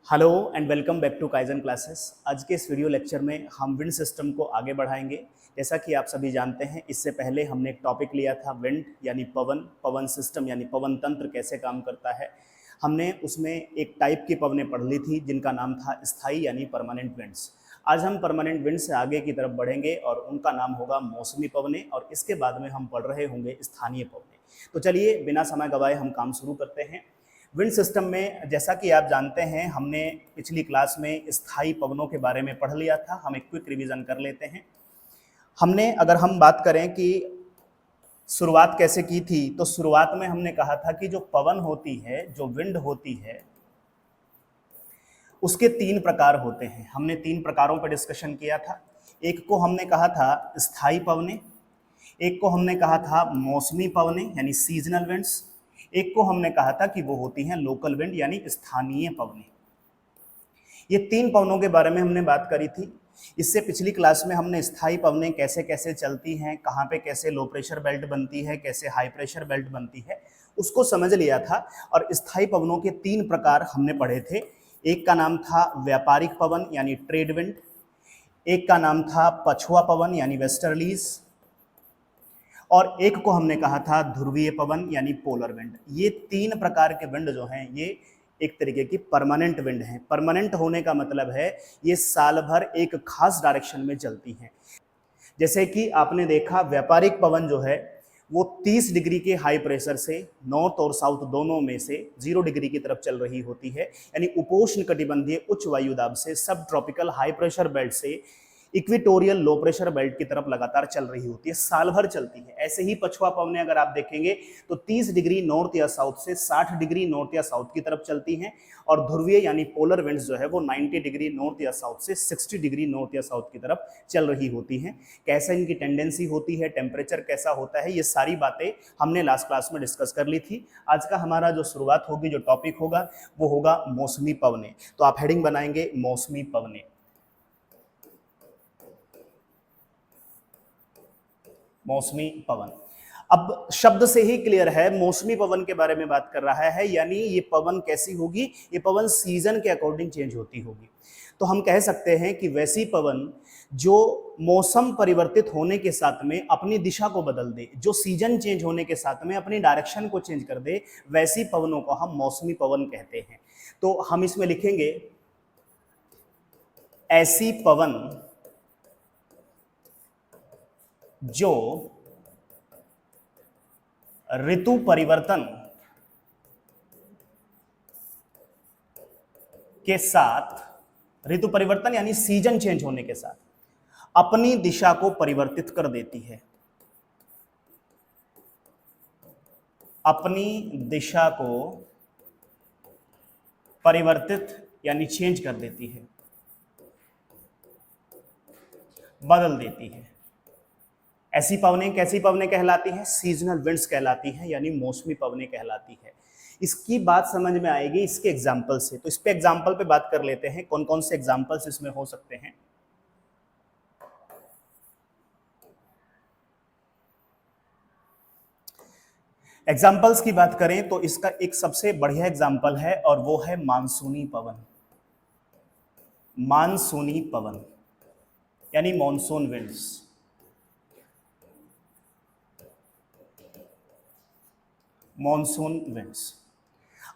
Hello and welcome back to Kaizen classes. आज के इस वीडियो लेक्चर में हम विंड सिस्टम को आगे बढ़ाएंगे। जैसा कि आप सभी जानते हैं, इससे पहले हमने एक टॉपिक लिया था विंड यानी पवन, पवन सिस्टम यानी पवन तंत्र कैसे काम करता है। हमने उसमें एक टाइप की पवनें पढ़ ली थी जिनका नाम था स्थायी यानी परमानेंट विंड्स। आज हम परमानेंट विंड से आगे की तरफ बढ़ेंगे और उनका नाम होगा मौसमी पवनें, और इसके बाद में हम पढ़ रहे होंगे स्थानीय पवनें। तो चलिए बिना समय गवाए हम काम शुरू करते हैं। विंड सिस्टम में जैसा कि आप जानते हैं, हमने पिछली क्लास में स्थायी पवनों के बारे में पढ़ लिया था। हम एक क्विक रिवीजन कर लेते हैं। अगर हम बात करें कि शुरुआत कैसे की थी, तो शुरुआत में हमने कहा था कि जो पवन होती है, जो विंड होती है, उसके तीन प्रकार होते हैं। हमने तीन प्रकारों पर डिस्कशन किया था। एक को हमने कहा था स्थायी पवनें, एक को हमने कहा था मौसमी पवनें यानी सीजनल विंड्स, एक को हमने कहा था कि वो होती हैं लोकल विंड यानी स्थानीय पवनें। ये तीन पवनों के बारे में हमने बात करी थी। इससे पिछली क्लास में हमने स्थायी पवनें कैसे कैसे चलती हैं, कहाँ पे कैसे लो प्रेशर बेल्ट बनती है, कैसे हाई प्रेशर बेल्ट बनती है, उसको समझ लिया था। और स्थायी पवनों के तीन प्रकार हमने पढ़े थे। एक का नाम था व्यापारिक पवन यानी ट्रेड विंड, एक का नाम था पछुआ पवन यानी वेस्टर्लीज, और एक को हमने कहा था ध्रुवीय पवन यानी पोलर विंड। ये तीन प्रकार के विंड जो हैं, ये एक तरीके की परमानेंट विंड हैं। परमानेंट होने का मतलब है ये साल भर एक खास डायरेक्शन में चलती हैं। जैसे कि आपने देखा, व्यापारिक पवन जो है वो 30 डिग्री के हाई प्रेशर से नॉर्थ और साउथ दोनों में से 0 डिग्री की तरफ चल रही होती है, यानी उपोष्ण कटिबंधीय उच्च वायुदाब से सब ट्रॉपिकल हाई प्रेशर बेल्ट से इक्वेटोरियल लो प्रेशर बेल्ट की तरफ लगातार चल रही होती है, साल भर चलती है। ऐसे ही पछुआ पवनें अगर आप देखेंगे तो 30 डिग्री नॉर्थ या साउथ से 60 डिग्री नॉर्थ या साउथ की तरफ चलती हैं, और ध्रुवीय यानी पोलर विंड्स जो है वो 90 डिग्री नॉर्थ या साउथ से 60 डिग्री नॉर्थ या साउथ की तरफ चल रही होती हैं। कैसे इनकी टेंडेंसी होती है, टेम्परेचर कैसा होता है, ये सारी बातें हमने लास्ट क्लास में डिस्कस कर ली थी। आज का हमारा जो शुरुआत होगी, जो टॉपिक होगा, वो होगा मौसमी पवनें। तो आप हेडिंग बनाएंगे मौसमी पवनें। मौसमी पवन। अब शब्द से ही क्लियर है, मौसमी पवन के बारे में बात कर रहा है, यानी ये पवन कैसी होगी, ये पवन सीजन के अकॉर्डिंग चेंज होती होगी। तो हम कह सकते हैं कि वैसी पवन जो मौसम परिवर्तित होने के साथ में अपनी दिशा को बदल दे, जो सीजन चेंज होने के साथ में अपनी डायरेक्शन को चेंज कर दे, वैसी पवनों को हम मौसमी पवन कहते हैं। तो हम इसमें लिखेंगे ऐसी पवन जो ऋतु परिवर्तन के साथ, ऋतु परिवर्तन यानी सीजन चेंज होने के साथ अपनी दिशा को परिवर्तित कर देती है, अपनी दिशा को परिवर्तित यानी चेंज कर देती है, बदल देती है। ऐसी पवनें कैसी पवनें कहलाती हैं? सीजनल विंड्स कहलाती हैं, यानी मौसमी पवनें कहलाती है। इसकी बात समझ में आएगी इसके एग्जाम्पल से। तो इस पे एग्जाम्पल पे बात कर लेते हैं, कौन कौन से एग्जाम्पल्स इसमें हो सकते हैं। एग्जाम्पल्स की बात करें तो इसका एक सबसे बढ़िया एग्जाम्पल है, और वो है मानसूनी पवन। मानसूनी पवन यानी मॉनसून विंड्स। मॉनसून विंड्स,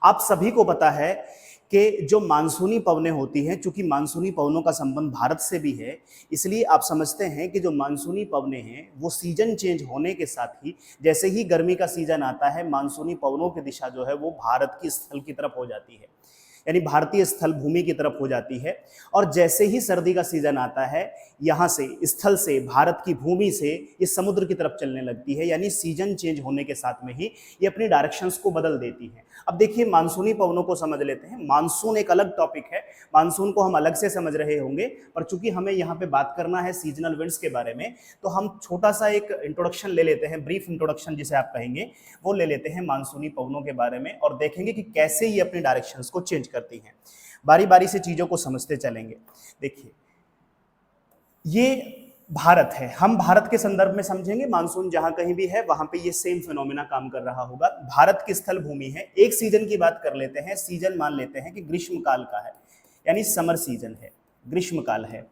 आप सभी को पता है कि जो मानसूनी पवनें होती हैं, चूंकि मानसूनी पवनों का संबंध भारत से भी है, इसलिए आप समझते हैं कि जो मानसूनी पवनें हैं वो सीजन चेंज होने के साथ ही, जैसे ही गर्मी का सीजन आता है, मानसूनी पवनों की दिशा जो है वो भारत की स्थल की तरफ हो जाती है, यानी भारतीय स्थल भूमि की तरफ हो जाती है। और जैसे ही सर्दी का सीजन आता है, यहाँ से स्थल से, भारत की भूमि से ये समुद्र की तरफ चलने लगती है, यानी सीजन चेंज होने के साथ में ही ये अपनी डायरेक्शंस को बदल देती है। अब देखिए मानसूनी पवनों को समझ लेते हैं। मानसून एक अलग टॉपिक है, मानसून को हम अलग से समझ रहे होंगे, पर चूंकि हमें यहाँ पे बात करना है सीजनल विंड्स के बारे में, तो हम छोटा सा एक इंट्रोडक्शन ले लेते हैं, ब्रीफ इंट्रोडक्शन जिसे आप कहेंगे, वो ले लेते हैं मानसूनी पवनों के बारे में, और देखेंगे कि कैसे ये अपनी डायरेक्शंस को चेंज करती हैं। बारी बारी से चीजों को समझते चलेंगे। देखिए, ये भारत है, हम भारत के संदर्भ में समझेंगे। मानसून जहां कहीं भी है वहां पे ये सेम फिनोमेना काम कर रहा होगा। भारत की स्थल भूमि है। एक सीजन की बात कर लेते हैं, सीजन मान लेते हैं कि ग्रीष्म काल का है, यानी समर सीजन है, ग्रीष्मकाल है।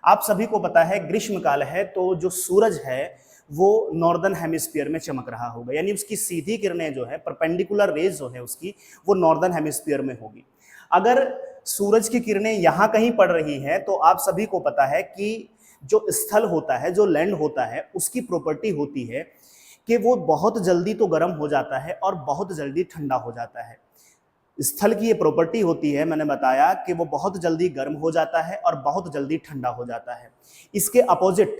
आप सभी को पता है ग्रीष्मकाल है तो जो सूरज है वो नॉर्दर्न हेमिस्फीयर में चमक रहा होगा, यानी उसकी सीधी किरणें जो है, परपेंडिकुलर रेज जो है उसकी, वो नॉर्दर्न हेमिस्फीयर में होगी। अगर सूरज की किरणें यहाँ कहीं पड़ रही है तो आप सभी को पता है कि जो स्थल होता है, जो लैंड होता है, उसकी प्रॉपर्टी होती है कि वो बहुत जल्दी तो गर्म हो जाता है और बहुत जल्दी ठंडा हो जाता है। स्थल की ये प्रॉपर्टी होती है, मैंने बताया कि वो बहुत जल्दी गर्म हो जाता है और बहुत जल्दी ठंडा हो जाता है। इसके अपोजिट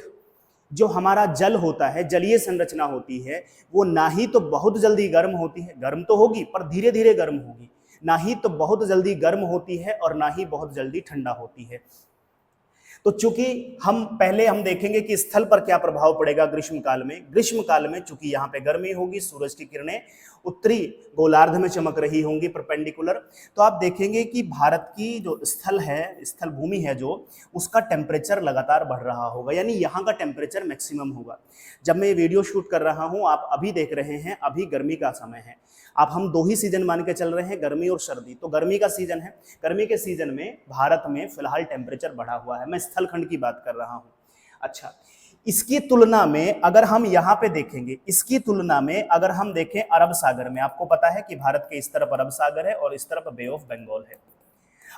जो हमारा जल होता है, जलीय संरचना होती है, वो ना ही तो बहुत जल्दी गर्म होती है, गर्म तो होगी पर धीरे धीरे गर्म होगी, ना ही तो बहुत जल्दी गर्म होती है और ना ही बहुत जल्दी ठंडा होती है। तो चूंकि हम देखेंगे कि स्थल पर क्या प्रभाव पड़ेगा ग्रीष्म काल में चूंकि यहाँ पे गर्मी होगी, सूरज की किरणें उत्तरी गोलार्ध में चमक रही होंगी परपेंडिकुलर, तो आप देखेंगे कि भारत की जो स्थल भूमि है जो, उसका टेम्परेचर लगातार बढ़ रहा होगा, यानी यहाँ का टेम्परेचर मैक्सिमम होगा। जब मैं ये वीडियो शूट कर रहा हूँ, आप अभी देख रहे हैं, अभी गर्मी का समय है। अब हम 2 ही सीजन मान के चल रहे हैं, गर्मी और सर्दी। तो गर्मी का सीजन है, गर्मी के सीजन में भारत में फिलहाल टेम्परेचर बढ़ा हुआ है, मैं स्थल खंड की बात कर रहा हूँ। अच्छा, इसकी तुलना में अगर हम यहाँ पे देखेंगे, इसकी तुलना में अगर हम देखें अरब सागर में, आपको पता है कि भारत के इस तरफ अरब सागर है और इस तरफ बे ऑफ बंगाल है।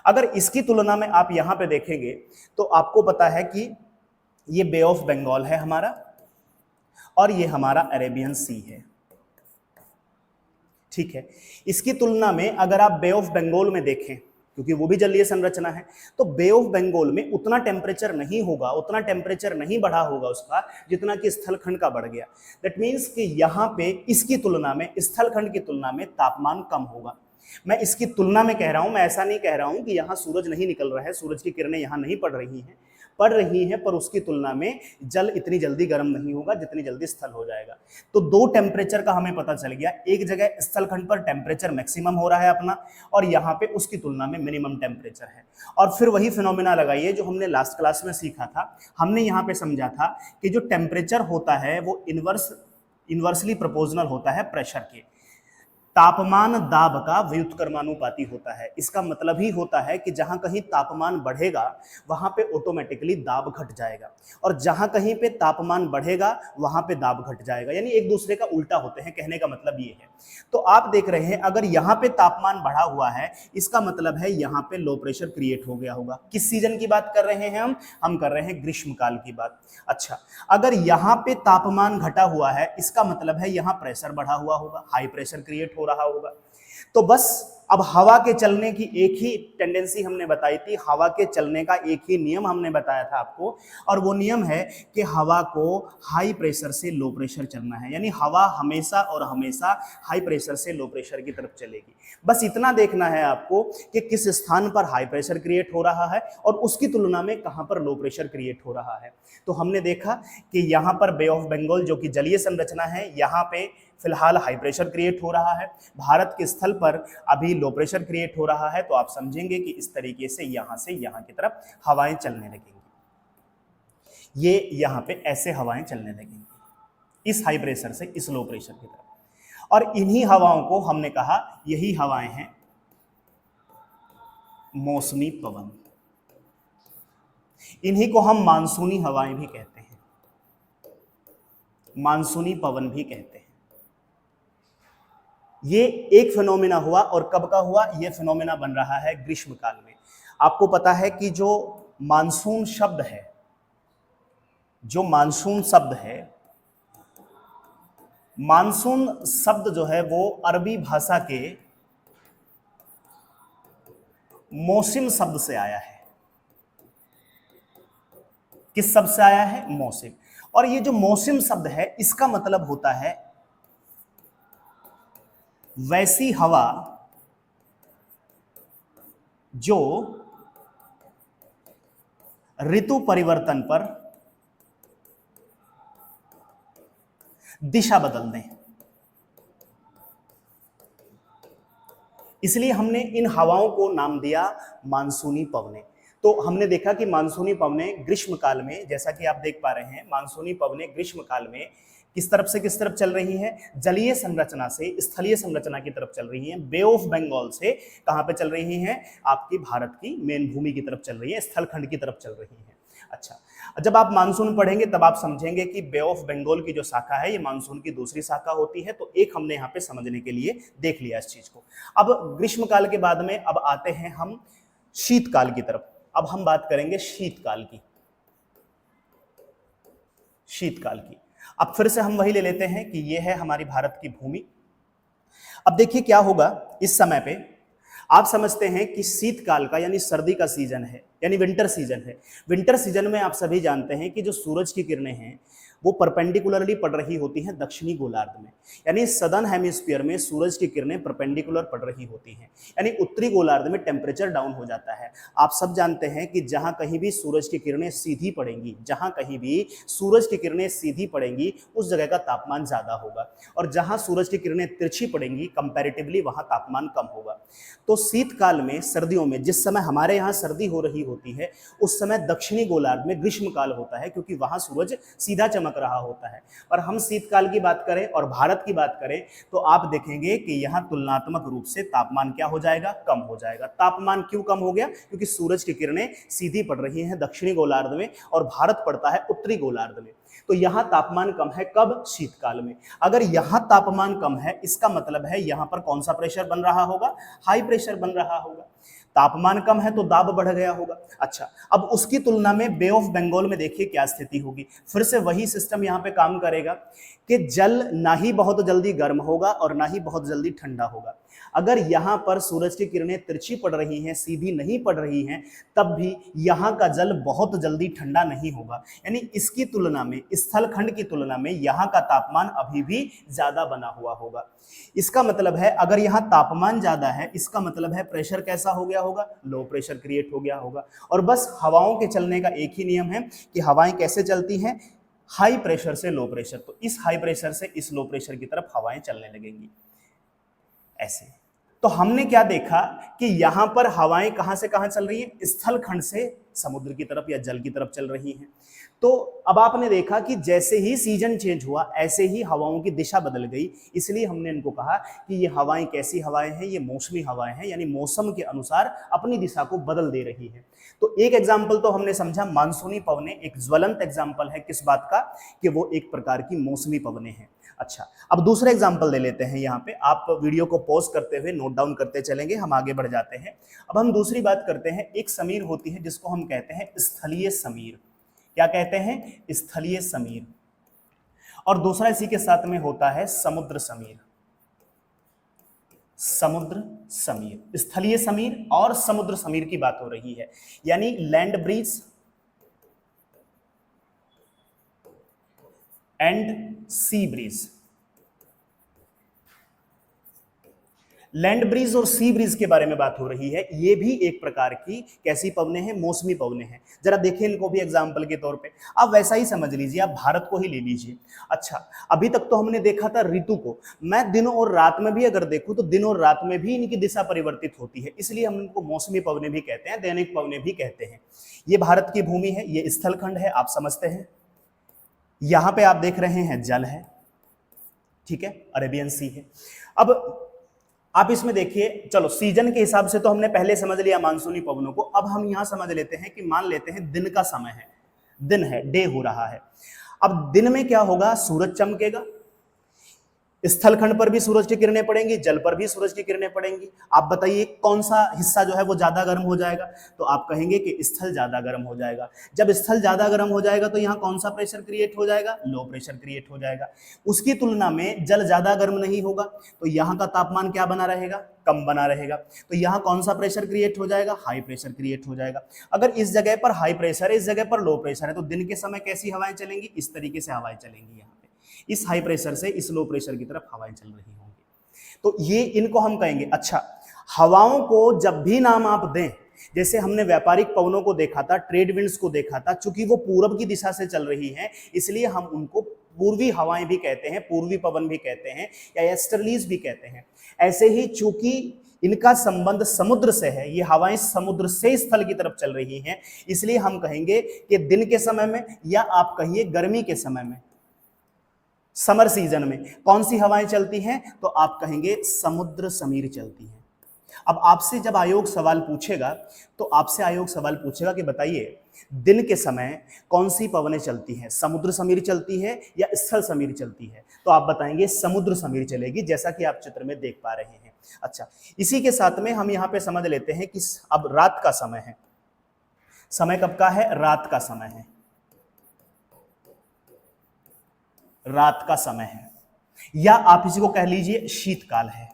अगर इसकी तुलना में आप यहाँ पे देखेंगे तो आपको पता है कि ये बे ऑफ बंगाल है हमारा और ये हमारा अरेबियन सी है, ठीक है। इसकी तुलना में अगर आप बे ऑफ बंगाल में देखें, क्योंकि वो भी जलीय संरचना है, तो बे ऑफ बंगाल में उतना टेम्परेचर नहीं होगा, उतना टेम्परेचर नहीं बढ़ा होगा उसका जितना कि स्थलखंड का बढ़ गया। दैट मीन्स कि यहाँ पे इसकी तुलना में, स्थलखंड की तुलना में तापमान कम होगा। मैं इसकी तुलना में कह रहा हूं, मैं ऐसा नहीं कह रहा हूं कि यहाँ सूरज नहीं निकल रहा है, सूरज की किरणें यहाँ नहीं पड़ रही हैं, पर उसकी तुलना में जल इतनी जल्दी गर्म नहीं होगा जितनी जल्दी स्थल हो जाएगा। तो 2 टेम्परेचर का हमें पता चल गया, एक जगह स्थलखंड पर टेम्परेचर मैक्सिमम हो रहा है अपना और यहाँ पे उसकी तुलना में मिनिमम टेम्परेचर है। और फिर वही फिनोमेना लगाइए जो हमने लास्ट क्लास में सीखा था। हमने यहाँ पे समझा था कि जो टेम्परेचर होता है वो इनवर्सली प्रोपोर्शनल होता है प्रेशर के। तापमान दाब का व्युत्क्रमानुपाती होता है। इसका मतलब ही होता है कि जहां कहीं तापमान बढ़ेगा वहां पे ऑटोमेटिकली दाब घट जाएगा और जहां कहीं पे तापमान बढ़ेगा वहां पे दाब घट जाएगा, यानी एक दूसरे का उल्टा होते हैं, कहने का मतलब ये है। तो आप देख रहे हैं अगर यहाँ पे तापमान बढ़ा हुआ है, इसका मतलब है यहाँ पे लो प्रेशर क्रिएट हो गया होगा। किस सीजन की बात कर रहे हैं हम कर रहे हैं ग्रीष्मकाल की बात। अच्छा, अगर यहाँ पे तापमान घटा हुआ है, इसका मतलब है यहाँ प्रेशर बढ़ा हुआ होगा, हाई प्रेशर क्रिएट हो रहा होगा। तो बस अब हवा के चलने की एक ही टेंडेंसी हमने बताई थी, हवा के चलने का एक ही नियम हमने बताया था आपको, और वो नियम है कि हवा को हाई प्रेशर से लो प्रेशर चलना है, यानी हवा हमेशा और हमेशा हाई प्रेशर से लो प्रेशर की तरफ चलेगी। बस इतना देखना है आपको कि किस स्थान पर हाई प्रेशर क्रिएट हो रहा है और उसकी तुलना में कहां पर लो प्रेशर क्रिएट हो रहा है। तो हमने देखा कि यहाँ पर बे ऑफ बंगाल जो कि जलीय संरचना है, यहाँ पे फिलहाल हाई प्रेशर क्रिएट हो रहा है, भारत के स्थल पर अभी लो प्रेशर क्रिएट हो रहा है। तो आप समझेंगे कि इस तरीके से यहाँ की तरफ हवाएं चलने लगेंगी, ये यहाँ पे ऐसे हवाएं चलने लगेंगी, इस हाई प्रेशर से इस लो प्रेशर की तरफ। और इन्हीं हवाओं को हमने कहा, यही हवाएं हैं मौसमी पवन, इन्हीं को हम मानसूनी हवाएं भी कहते हैं, मानसूनी पवन भी कहते हैं। ये एक फिनोमेना हुआ, और कब का हुआ? ये फिनोमेना बन रहा है ग्रीष्मकाल में। आपको पता है कि जो मानसून शब्द है, मानसून शब्द जो है वो अरबी भाषा के मौसम शब्द से आया है। किस शब्द से आया है? मौसम। और ये जो मौसम शब्द है, इसका मतलब होता है वैसी हवा जो ऋतु परिवर्तन पर दिशा बदल दें। इसलिए हमने इन हवाओं को नाम दिया मानसूनी पवनें। तो हमने देखा कि मानसूनी पवनें ग्रीष्मकाल में, जैसा कि आप देख पा रहे हैं, मानसूनी पवनें ग्रीष्मकाल में किस तरफ से किस तरफ चल रही है? जलीय संरचना से स्थलीय संरचना की तरफ चल रही है। बे ऑफ बंगाल से कहां पे चल रही हैं? आपकी भारत की मेन भूमि की तरफ चल रही है, स्थलखंड की तरफ चल रही है। अच्छा, जब आप मानसून पढ़ेंगे तब आप समझेंगे कि बे ऑफ बंगाल की जो शाखा है ये मानसून की दूसरी शाखा होती है। तो एक हमने यहाँ पे समझने के लिए देख लिया इस चीज को। अब ग्रीष्मकाल के बाद में अब आते हैं हम शीतकाल की तरफ। अब हम बात करेंगे शीतकाल की। शीतकाल की अब फिर से हम वही ले लेते हैं कि ये है हमारी भारत की भूमि। अब देखिए क्या होगा इस समय पे, आप समझते हैं कि शीतकाल का यानी सर्दी का सीजन है, यानी विंटर सीजन है। विंटर सीजन में आप सभी जानते हैं कि जो सूरज की किरणें हैं वो परपेंडिकुलरली पड़ रही होती हैं दक्षिणी गोलार्ध में, यानी सदर्न हेमिस्फीयर में सूरज की किरणें परपेंडिकुलर पड़ रही होती हैं, यानी उत्तरी गोलार्ध में टेम्परेचर डाउन हो जाता है। आप सब जानते हैं कि जहां कहीं भी सूरज की किरणें सीधी पड़ेंगी, जहां कहीं भी सूरज की किरणें सीधी पड़ेंगी उस जगह का तापमान ज्यादा होगा, और जहां सूरज की किरणें तिरछी पड़ेंगी कंपैरेटिवली वहां तापमान कम होगा। तो शीतकाल में, सर्दियों में, जिस समय हमारे यहाँ सर्दी हो रही होती है उस समय दक्षिणी गोलार्ध में ग्रीष्मकाल होता है, क्योंकि वहां सूरज सीधा चमक रहा होता है। और हम शीतकाल की बात करें और भारत की बात करें तो आप देखेंगे कि यहां तुलनात्मक रूप से तापमान क्या हो जाएगा? कम हो जाएगा। तापमान क्यों कम हो गया? क्योंकि सूरज की किरणें सीधी पड़ रही हैं दक्षिणी गोलार्ध में और भारत पड़ता है उत्तरी गोलार्ध में। तो यहां तापमान कम है, कब? शीतकाल में। अगर यहां तापमान कम है इसका मतलब है यहां पर कौन सा प्रेशर बन रहा होगा? हाई प्रेशर बन रहा होगा। तापमान कम है तो दाब बढ़ गया होगा। अच्छा, अब उसकी तुलना में बे ऑफ बंगाल में देखिए क्या स्थिति होगी। फिर से वही सिस्टम यहां पे काम करेगा कि जल ना ही बहुत जल्दी गर्म होगा और ना ही बहुत जल्दी ठंडा होगा। अगर यहां पर सूरज की किरणें तिरछी पड़ रही हैं, सीधी नहीं पड़ रही हैं, तब भी यहां का जल बहुत जल्दी ठंडा नहीं होगा। यानी इसकी तुलना में, स्थलखंड की तुलना में यहां का तापमान अभी भी ज्यादा बना हुआ होगा। इसका मतलब है अगर यहां तापमान ज्यादा है, इसका मतलब है प्रेशर कैसा हो गया होगा? लो प्रेशर क्रिएट हो गया होगा। और बस हवाओं के चलने का एक ही नियम है कि हवाएं कैसे चलती हैं? हाई प्रेशर से लो प्रेशर। तो इस हाई प्रेशर से इस लो प्रेशर की तरफ हवाएं चलने लगेंगी ऐसे। तो हमने क्या देखा कि यहां पर हवाएं कहां से कहां चल रही हैं? स्थलखंड से समुद्र की तरफ या जल की तरफ चल रही हैं। तो अब आपने देखा कि जैसे ही सीजन चेंज हुआ ऐसे ही हवाओं की दिशा बदल गई। इसलिए हमने इनको कहा कि ये हवाएं कैसी हवाएं हैं? ये मौसमी हवाएं हैं, यानी मौसम के अनुसार अपनी दिशा को बदल दे रही है। तो एक एग्जाम्पल तो हमने समझा मानसूनी पवनें, एक ज्वलंत एग्जाम्पल है किस बात का? कि वो एक प्रकार की मौसमी पवनें हैं। अच्छा, अब दूसरा एग्जाम्पल ले लेते हैं। यहाँ पे आप वीडियो को पॉज करते हुए नोट डाउन करते चलेंगे, हम आगे बढ़ जाते हैं। अब हम दूसरी बात करते हैं। एक समीर होती है जिसको हम कहते हैं स्थलीय समीर। क्या कहते हैं? स्थलीय समीर। और दूसरा इसी के साथ में होता है समुद्र समीर। समुद्र समीर, स्थलीय समीर और समुद्र समीर की बात हो रही है, यानी land breeze and sea breeze. Land breeze और सी ब्रीज के बारे में बात हो रही है। ये भी एक प्रकार की कैसी पवनें हैं? मौसमी पवनें हैं। जरा देखिए इनको भी एग्जाम्पल के तौर पे। आप वैसा ही समझ लीजिए, आप भारत को ही ले लीजिए। अच्छा, अभी तक तो हमने देखा था ऋतु को। मैं दिन और रात में भी अगर देखूं तो दिन और रात में भी इनकी दिशा परिवर्तित होती है, इसलिए हम इनको मौसमी पवनें भी कहते हैं, दैनिक पवनें भी कहते हैं। ये भारत की भूमि है, ये स्थलखंड है, आप समझते हैं। यहां पे आप देख रहे हैं जल है, ठीक है, अरेबियन सी है। अब आप इसमें देखिए, चलो सीजन के हिसाब से तो हमने पहले समझ लिया मानसूनी पवनों को। अब हम यहां समझ लेते हैं कि मान लेते हैं दिन का समय है, दिन है, डे हो रहा है। अब दिन में क्या होगा? सूरज चमकेगा, स्थलखंड पर भी सूरज की किरणें पड़ेंगी, जल पर भी सूरज की किरणें पड़ेंगी। आप बताइए कौन सा हिस्सा जो है वो ज्यादा गर्म हो जाएगा? तो आप कहेंगे कि स्थल ज्यादा गर्म हो जाएगा। जब स्थल ज्यादा गर्म हो जाएगा तो यहाँ कौन सा प्रेशर क्रिएट हो जाएगा? लो प्रेशर क्रिएट हो जाएगा। उसकी तुलना में जल ज्यादा गर्म नहीं होगा, तो यहाँ का तापमान क्या बना रहेगा? कम बना रहेगा। तो यहाँ कौन सा प्रेशर क्रिएट हो जाएगा? हाई प्रेशर क्रिएट हो जाएगा। अगर इस जगह पर हाई प्रेशर है, इस जगह पर लो प्रेशर है, तो दिन के समय कैसी हवाएं चलेंगी? इस तरीके से हवाएं चलेंगी। यहाँ इस हाई प्रेशर से इस लो प्रेशर की तरफ हवाएं चल रही होंगी। तो ये इनको हम कहेंगे। अच्छा, हवाओं को जब भी नाम आप दें, जैसे हमने व्यापारिक पवनों को देखा था, ट्रेड विंड्स को देखा था, चूंकि वो पूरब की दिशा से चल रही हैं इसलिए हम उनको पूर्वी हवाएं भी कहते हैं, पूर्वी पवन भी कहते हैं, या एस्टर्लीज भी कहते हैं। ऐसे ही चूंकि इनका संबंध समुद्र से है, ये हवाएं समुद्र से स्थल की तरफ चल रही हैं, इसलिए हम कहेंगे कि दिन के समय में, या आप कहिए गर्मी के समय में, समर सीजन में कौन सी हवाएं चलती हैं? तो आप कहेंगे समुद्र समीर चलती हैं। अब आपसे जब आयोग सवाल पूछेगा तो आपसे आयोग सवाल पूछेगा कि बताइए दिन के समय कौन सी पवनें चलती हैं, समुद्र समीर चलती है या स्थल समीर चलती है? तो आप बताएंगे समुद्र समीर चलेगी, जैसा कि आप चित्र में देख पा रहे हैं। अच्छा, इसी के साथ में हम यहाँ पे समझ लेते हैं कि अब रात का समय है। समय कब का है? रात का समय है। रात का समय है, या आप इसी को कह लीजिए शीतकाल है।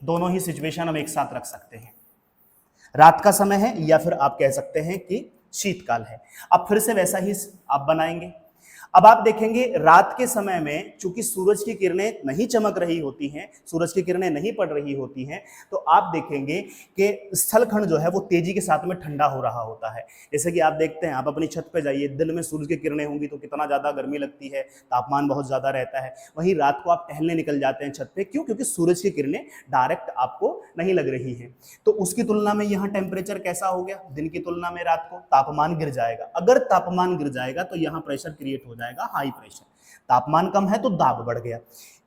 दोनों ही सिचुएशन हम एक साथ रख सकते हैं, रात का समय है या फिर आप कह सकते हैं कि शीतकाल है। अब फिर से वैसा ही आप बनाएंगे। अब आप देखेंगे रात के समय में चूंकि सूरज की किरणें नहीं चमक रही होती हैं, सूरज की किरणें नहीं पड़ रही होती हैं, तो आप देखेंगे कि स्थलखंड जो है वो तेजी के साथ में ठंडा हो रहा होता है। जैसे कि आप देखते हैं, आप अपनी छत पे जाइए, दिन में सूरज की किरणें होंगी तो कितना ज़्यादा गर्मी लगती है, तापमान बहुत ज़्यादा रहता है। वहीं रात को आप टहलने निकल जाते हैं छत पे, क्यों? क्योंकि सूरज की किरणें डायरेक्ट आपको नहीं लग रही हैं। तो उसकी तुलना में यहाँ टेम्परेचर कैसा हो गया? दिन की तुलना में रात को तापमान गिर जाएगा। अगर तापमान गिर जाएगा तो यहाँ प्रेशर क्रिएट हो जाएगा, हाई प्रेशर। तापमान कम है तो दाब बढ़ गया।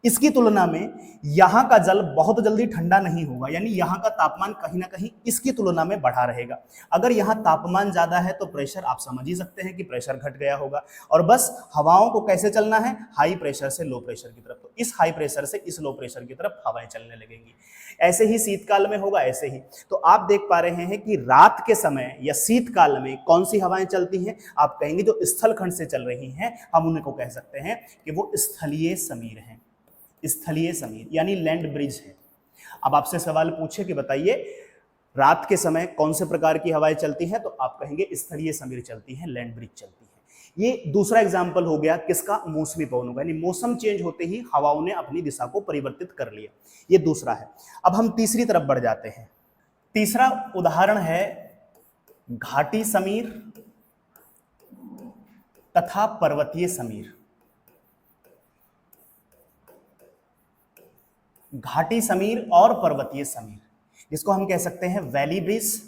इसकी तुलना में यहां का जल बहुत जल्दी ठंडा नहीं होगा, यानी यहां का तापमान कहीं ना कहीं इसकी तुलना में बढ़ा रहेगा। अगर यहां तापमान ज्यादा है तो प्रेशर आप समझ ही सकते हैं कि प्रेशर घट गया होगा, और बस हवाओं को कैसे चलना है? हाई प्रेशर से लो प्रेशर की तरफ। तो इस हाई प्रेशर से इस लो प्रेशर की तरफ हवाएं चलने लगेंगी। ऐसे ही शीतकाल में होगा, ऐसे ही। तो आप देख पा रहे हैं कि रात के समय या शीतकाल में कौन सी हवाएं चलती हैं? आप कहेंगे जो स्थल खंड से चल रही हैं, हम उन्हें को कह सकते हैं कि वो स्थलीय समीर हैं। स्थलीय समीर यानी लैंड ब्रिज है। अब आपसे सवाल पूछे कि बताइए रात के समय कौन से प्रकार की हवाएं चलती हैं, तो आप कहेंगे स्थलीय समीर चलती हैं, लैंड ब्रिज चलती है। ये दूसरा एग्जाम्पल हो गया किसका? मौसमी पवनों का, यानी मौसम चेंज होते ही हवाओं ने अपनी दिशा को परिवर्तित कर लिया। ये दूसरा है। अब हम तीसरी तरफ बढ़ जाते हैं। तीसरा उदाहरण है घाटी समीर तथा पर्वतीय समीर। घाटी समीर और पर्वतीय समीर, जिसको हम कह सकते हैं वैली ब्रिज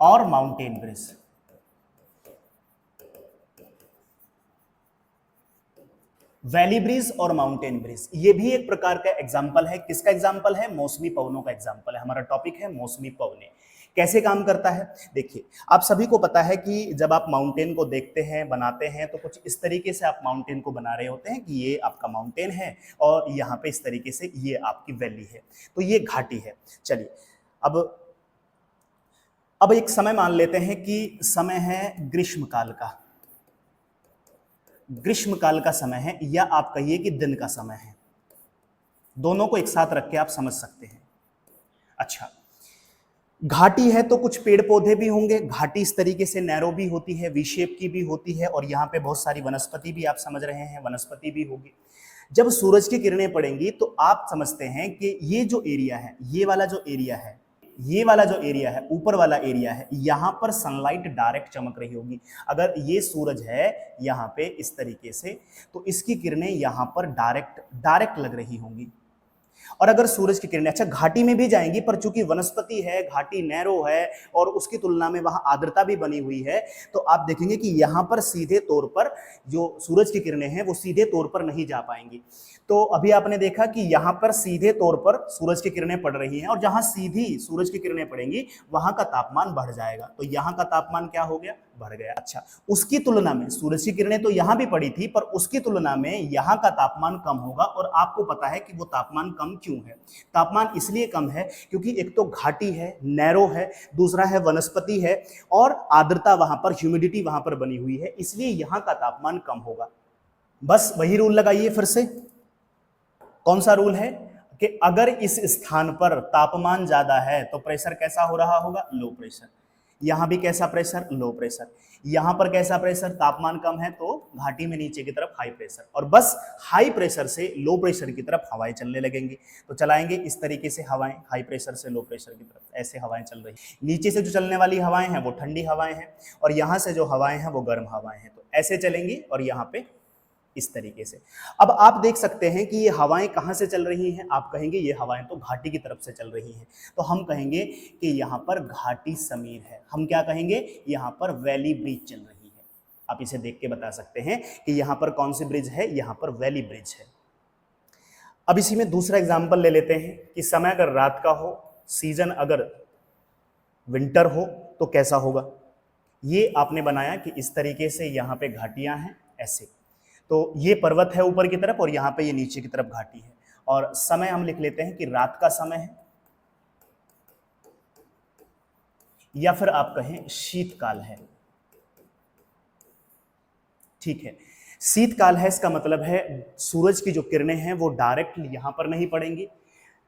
और माउंटेन ब्रिज। वैली ब्रिज और माउंटेन ब्रिज, ये भी एक प्रकार का एग्जाम्पल है। किसका एग्जाम्पल है? मौसमी पवनों का एग्जाम्पल है। हमारा टॉपिक है मौसमी पवनें। कैसे काम करता है? देखिए, आप सभी को पता है कि जब आप माउंटेन को देखते हैं, बनाते हैं, तो कुछ इस तरीके से आप माउंटेन को बना रहे होते हैं कि ये आपका माउंटेन है और यहाँ पे इस तरीके से ये आपकी वैली है, तो ये घाटी है। चलिए, अब एक समय मान लेते हैं कि समय है ग्रीष्मकाल का। ग्रीष्मकाल का समय है, या आप कहिए कि दिन का समय है। दोनों को एक साथ रख के आप समझ सकते हैं। अच्छा, घाटी है तो कुछ पेड़ पौधे भी होंगे। घाटी इस तरीके से नैरो भी होती है, वी शेप की भी होती है, और यहाँ पे बहुत सारी वनस्पति भी, आप समझ रहे हैं, वनस्पति भी होगी। जब सूरज की किरणें पड़ेंगी तो आप समझते हैं कि ये जो एरिया है, ये वाला जो एरिया है, ये वाला जो एरिया है, ऊपर वाला एरिया है, यहां पर सनलाइट डायरेक्ट चमक रही होगी। अगर ये सूरज है यहां पे इस तरीके से, तो इसकी किरणें यहां पर डायरेक्ट लग रही होंगी। और अगर सूरज की किरणें, अच्छा, घाटी में भी जाएंगी, पर चूंकि वनस्पति है, घाटी नैरो है और उसकी तुलना में वहां आर्द्रता भी बनी हुई है, तो आप देखेंगे कि यहां पर सीधे तौर पर जो सूरज की किरणें हैं वो सीधे तौर पर नहीं जा पाएंगी। तो अभी आपने देखा कि यहां पर सीधे तौर पर सूरज की किरणें पड़ रही हैं, और जहां सीधी सूरज की किरणें पड़ेंगी वहां का तापमान बढ़ जाएगा। तो यहां का तापमान क्या हो गया? बढ़ गया। अच्छा, उसकी तुलना में सूरज की किरणें तो यहां भी पड़ी थी, पर उसकी तुलना में यहां का तापमान कम होगा। और आपको पता है कि वो तापमान कम क्यों है? तापमान इसलिए कम है क्योंकि एक तो घाटी है, नैरो है, दूसरा है वनस्पति है, और आर्द्रता वहां पर, ह्यूमिडिटी वहां पर बनी हुई है, इसलिए यहां का तापमान कम होगा। बस वही रूल लगाइए फिर से। कौन सा रूल है? कि अगर इस स्थान पर तापमान ज्यादा है तो प्रेशर कैसा हो रहा होगा? Low pressure. यहां भी कैसा प्रेशर? Low pressure. यहां पर कैसा प्रेशर? तापमान कम है तो घाटी में नीचे की तरफ हाई प्रेशर, और बस हाई प्रेशर से लो प्रेशर की तरफ हवाएं चलने लगेंगी। तो चलाएंगे इस तरीके से हवाएं, हाई प्रेशर से लो प्रेशर की तरफ ऐसे हवाएं चल रही। नीचे से जो चलने वाली हवाएं हैं वो ठंडी हवाएं हैं, और यहां से जो हवाएं हैं वो गर्म हवाएं हैं। तो ऐसे चलेंगी, और यहाँ पे इस तरीके से। अब आप देख सकते हैं कि ये हवाएं कहां से चल रही हैं? आप कहेंगे ये हवाएं तो घाटी की तरफ से चल रही हैं, तो हम कहेंगे कि यहां पर घाटी समीर है। हम क्या कहेंगे? यहां पर वैली ब्रिज चल रही है। आप इसे देख के बता सकते हैं कि यहाँ पर कौन सी ब्रिज है, यहाँ पर वैली ब्रिज है। अब इसी में दूसरा एग्जाम्पल ले लेते हैं कि समय अगर रात का हो, सीजन अगर विंटर हो तो कैसा होगा। ये आपने बनाया कि इस तरीके से यहाँ पे घाटियां हैं ऐसे, तो ये पर्वत है ऊपर की तरफ और यहाँ पे ये नीचे की तरफ घाटी है, और समय हम लिख लेते हैं कि रात का समय है, या फिर आप कहें शीतकाल है। ठीक है, शीतकाल है, इसका मतलब है सूरज की जो किरणें हैं वो डायरेक्ट यहां पर नहीं पड़ेंगी।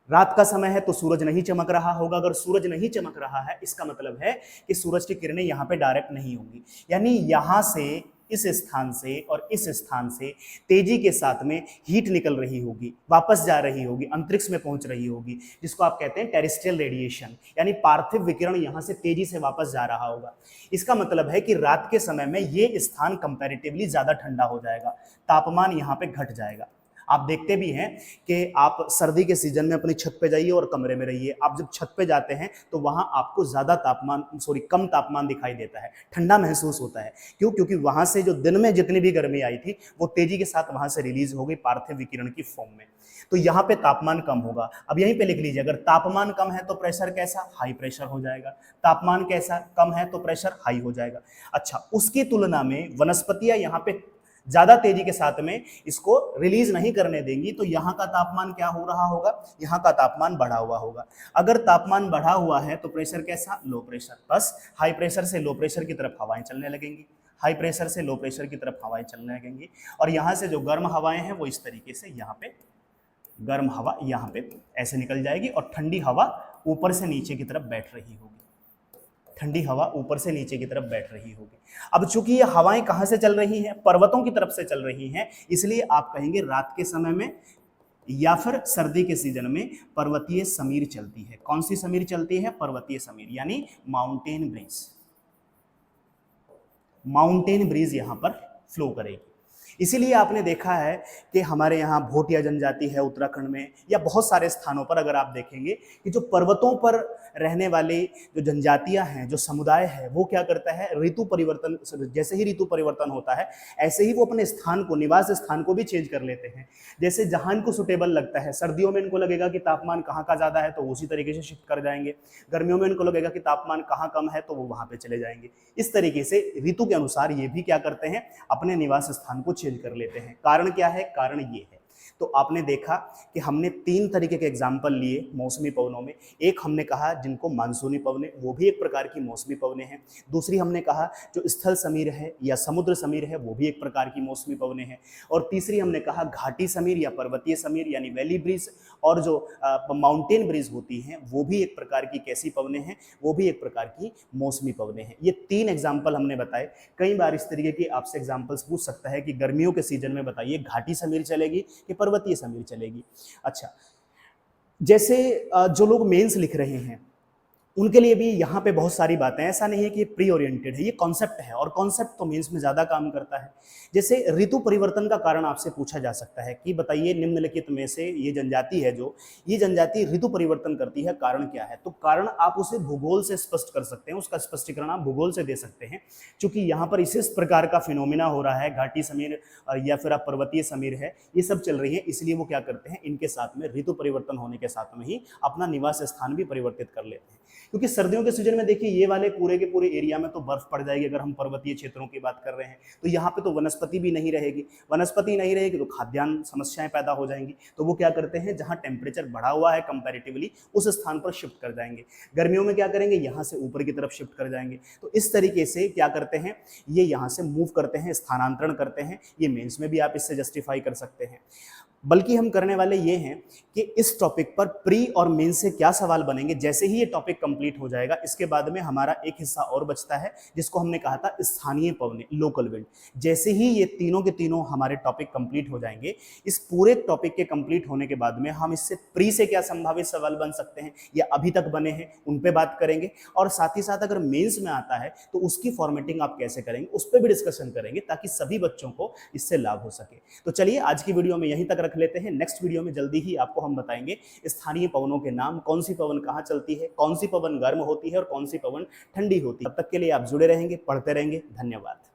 रात का समय है तो सूरज नहीं चमक रहा होगा, अगर सूरज नहीं चमक रहा है इसका मतलब है कि सूरज की किरणें यहां पे डायरेक्ट नहीं होंगी, यानी यहां से इस स्थान से और इस स्थान से तेजी के साथ में हीट निकल रही होगी, वापस जा रही होगी, अंतरिक्ष में पहुंच रही होगी, जिसको आप कहते हैं टेरेस्ट्रियल रेडिएशन, यानी पार्थिव विकिरण यहां से तेजी से वापस जा रहा होगा। इसका मतलब है कि रात के समय में ये स्थान कंपैरेटिवली ज्यादा ठंडा हो जाएगा, तापमान यहां पे घट जाएगा। आप देखते भी हैं कि आप सर्दी के सीजन में अपनी छत पे जाइए और कमरे में रहिए, आप जब छत पे जाते हैं तो वहां आपको ज्यादा तापमान कम तापमान दिखाई देता है, ठंडा महसूस होता है। क्यों? क्योंकि वहां से जो दिन में जितनी भी गर्मी आई थी वो तेजी के साथ वहां से रिलीज हो गई पार्थिव विकिरण की फॉर्म में, तो यहाँ पे तापमान कम होगा। अब यहीं पे लिख लीजिए, अगर तापमान कम है तो प्रेशर कैसा? हाई प्रेशर हो जाएगा। तापमान कैसा? कम है तो प्रेशर हाई हो जाएगा। अच्छा, उसकी तुलना में वनस्पतियां यहाँ पे ज्यादा तेजी के साथ में इसको रिलीज नहीं करने देंगी, तो यहाँ का तापमान क्या हो रहा होगा? यहाँ का तापमान बढ़ा हुआ होगा। अगर तापमान बढ़ा हुआ है तो प्रेशर कैसा? Low pressure. बस हाई प्रेशर से लो प्रेशर की तरफ हवाएं चलने लगेंगी, हाई प्रेशर से लो प्रेशर की तरफ हवाएं चलने लगेंगी, और यहाँ से जो गर्म हवाएं हैं वो इस तरीके से यहाँ पे गर्म हवा यहाँ पे ऐसे निकल जाएगी, और ठंडी हवा ऊपर से नीचे की तरफ बैठ रही होगी, ठंडी हवा ऊपर से नीचे की तरफ बैठ रही होगी। अब चूंकि ये हवाएं कहां से चल रही हैं? पर्वतों की तरफ से चल रही हैं, इसलिए आप कहेंगे रात के समय में या फिर सर्दी के सीजन में पर्वतीय समीर चलती है। कौन सी समीर चलती है? पर्वतीय समीर, यानी माउंटेन ब्रीज। माउंटेन ब्रीज यहां पर फ्लो करेगी। इसीलिए आपने देखा है कि हमारे यहाँ भोटिया जनजाति है उत्तराखंड में, या बहुत सारे स्थानों पर अगर आप देखेंगे कि जो पर्वतों पर रहने वाले जो जनजातियां हैं, जो समुदाय है, वो क्या करता है, ऋतु परिवर्तन, जैसे ही ऋतु परिवर्तन होता है ऐसे ही वो अपने स्थान को, निवास स्थान को भी चेंज कर लेते हैं। जैसे जहां इनको सुटेबल लगता है, सर्दियों में इनको लगेगा कि तापमान कहाँ का ज्यादा है तो उसी तरीके से शिफ्ट कर जाएंगे, गर्मियों में इनको लगेगा कि तापमान कहाँ कम है तो वो वहां पे चले जाएंगे। इस तरीके से ऋतु के अनुसार ये भी क्या करते हैं, अपने निवास स्थान को चेंज कर लेते हैं। कारण क्या है? कारण ये है। तो आपने देखा कि हमने तीन तरीके के एग्जाम्पल लिए मौसमी पवनों में। एक हमने कहा जिनको मानसूनी पवने, वो भी एक प्रकार की मौसमी पवने हैं। दूसरी हमने कहा जो स्थल समीर है या समुद्र समीर है, वो भी एक प्रकार की मौसमी पवने हैं। और तीसरी हमने कहा घाटी समीर या पर्वतीय समीर यानी वैली ब्रिज, और जो माउंटेन ब्रिज होती हैं वो भी एक प्रकार की कैसी पवने हैं, वो भी एक प्रकार की मौसमी पवने हैं। ये तीन एग्जाम्पल हमने बताए। कई बार इस तरीके की आपसे एग्जाम्पल्स पूछ सकता है कि गर्मियों के सीजन में बताइए घाटी समीर चलेगी कि पर्वतीय समीर चलेगी। अच्छा, जैसे जो लोग मेंस लिख रहे हैं उनके लिए भी यहाँ पे बहुत सारी बातें, ऐसा नहीं है कि ये प्री ओरिएंटेड है, ये कॉन्सेप्ट है, और कॉन्सेप्ट तो मेंस में ज़्यादा काम करता है। जैसे ऋतु परिवर्तन का कारण आपसे पूछा जा सकता है कि बताइए निम्नलिखित में से ये जनजाति है, जो ये जनजाति ऋतु परिवर्तन करती है, कारण क्या है? तो कारण आप उसे भूगोल से स्पष्ट कर सकते हैं, उसका स्पष्टीकरण आप भूगोल से दे सकते हैं। चूंकि यहाँ पर इसी प्रकार का फिनोमिना हो रहा है, घाटी समीर या फिर आप पर्वतीय समीर है, ये सब चल रही है, इसलिए वो क्या करते हैं, इनके साथ में ऋतु परिवर्तन होने के साथ में ही अपना निवास स्थान भी परिवर्तित कर लेते हैं। क्योंकि सर्दियों के सीजन में देखिए ये वाले पूरे के पूरे एरिया में तो बर्फ पड़ जाएगी, अगर हम पर्वतीय क्षेत्रों की बात कर रहे हैं, तो यहाँ पे तो वनस्पति भी नहीं रहेगी, वनस्पति नहीं रहेगी तो खाद्यान्न समस्याएं पैदा हो जाएंगी। तो वो क्या करते हैं, जहाँ टेम्परेचर बढ़ा हुआ है कंपैरेटिवली, उस स्थान पर शिफ्ट कर जाएंगे। गर्मियों में क्या करेंगे, यहाँ से ऊपर की तरफ शिफ्ट कर जाएंगे। तो इस तरीके से क्या करते हैं, ये यहाँ से मूव करते हैं, स्थानांतरण करते हैं। ये मेंस में भी आप इससे जस्टिफाई कर सकते हैं। बल्कि हम करने वाले ये हैं कि इस टॉपिक पर प्री और मेन से क्या सवाल बनेंगे, जैसे ही ये टॉपिक कंप्लीट हो जाएगा इसके बाद में हमारा एक हिस्सा और बचता है जिसको हमने कहा था स्थानीय पवनें, लोकल विंड। जैसे ही ये तीनों के तीनों हमारे टॉपिक कंप्लीट हो जाएंगे, इस पूरे टॉपिक के कंप्लीट होने के बाद में हम इससे प्री से क्या संभावित सवाल बन सकते हैं या अभी तक बने हैं उन पे बात करेंगे, और साथ ही साथ अगर मेंस में आता है तो उसकी फॉर्मेटिंग आप कैसे करेंगे उस पर भी डिस्कशन करेंगे, ताकि सभी बच्चों को इससे लाभ हो सके। तो चलिए आज की वीडियो में यहीं तक रख लेते हैं। नेक्स्ट वीडियो में जल्दी ही आपको हम बताएंगे स्थानीय पवनों के नाम, कौन सी पवन कहां चलती है, कौन सी पवन गर्म होती है और कौन सी पवन ठंडी होती है। तब तक के लिए आप जुड़े रहेंगे, पढ़ते रहेंगे। धन्यवाद।